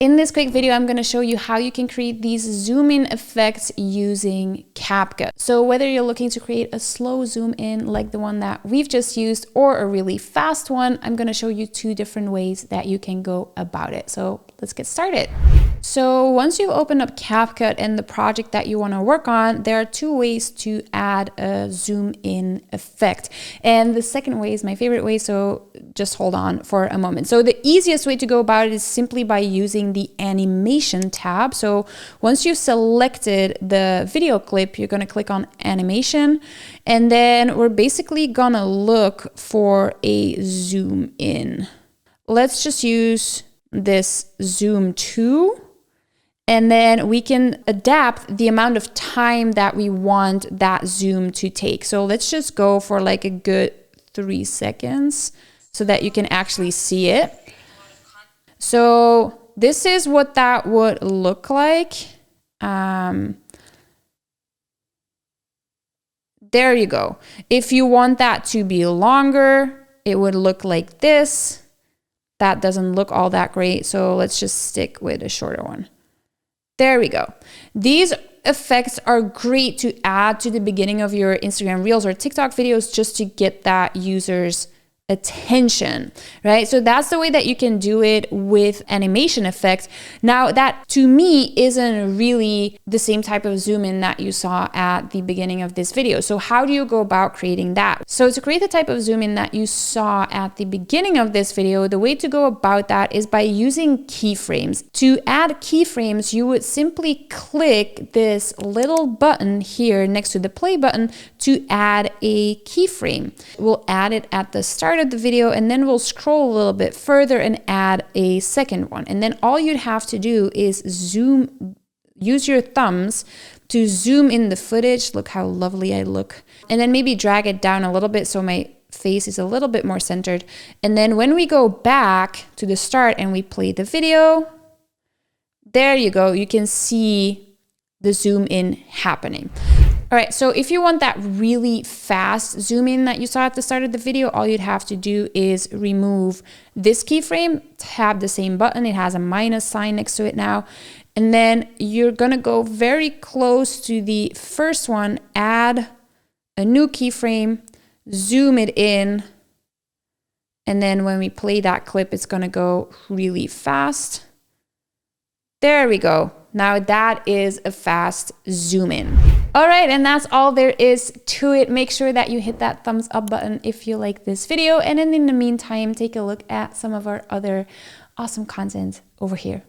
In this quick video, I'm going to show you how you can create these zoom in effects using Capcut. So whether you're looking to create a slow zoom in like the one that we've just used or a really fast one, I'm going to show you two different ways that you can go about it. So let's get started. So once you open up Capcut and the project that you want to work on, there are two ways to add a zoom in effect. And the second way is my favorite way, so just hold on for a moment. So the easiest way to go about it is simply by using the animation tab. So once you've selected the video clip, you're going to click on animation, and then we're basically going to look for a zoom in. Let's just use this zoom 2. And then we can adapt the amount of time that we want that zoom to take. So let's just go for like a good 3 seconds so that you can actually see it. So this is what that would look like. There you go. If you want that to be longer, it would look like this. That doesn't look all that great. So let's just stick with a shorter one. There we go. These effects are great to add to the beginning of your Instagram Reels or TikTok videos just to get that user's attention, right? So that's the way that you can do it with animation effects. Now that to me isn't really the same type of zoom in that you saw at the beginning of this video. So how do you go about creating that? So to create the type of zoom in that you saw at the beginning of this video, the way to go about that is by using keyframes. To add keyframes, you would simply click this little button here next to the play button to add a keyframe. We'll add it at the start of the video, and then we'll scroll a little bit further and add a second one. And then all you'd have to do is use your thumbs to zoom in the footage. Look how lovely I look. And then maybe drag it down a little bit so my face is a little bit more centered. And then when we go back to the start and we play the video, there you go. You can see the zoom in happening. All right, so if you want that really fast zoom in that you saw at the start of the video, all you'd have to do is remove this keyframe, tab the same button, it has a minus sign next to it now, and then you're gonna go very close to the first one, add a new keyframe, zoom it in, and then when we play that clip, it's gonna go really fast. There we go. Now that is a fast zoom in. All right, and that's all there is to it. Make sure that you hit that thumbs up button if you like this video. And then in the meantime, take a look at some of our other awesome content over here.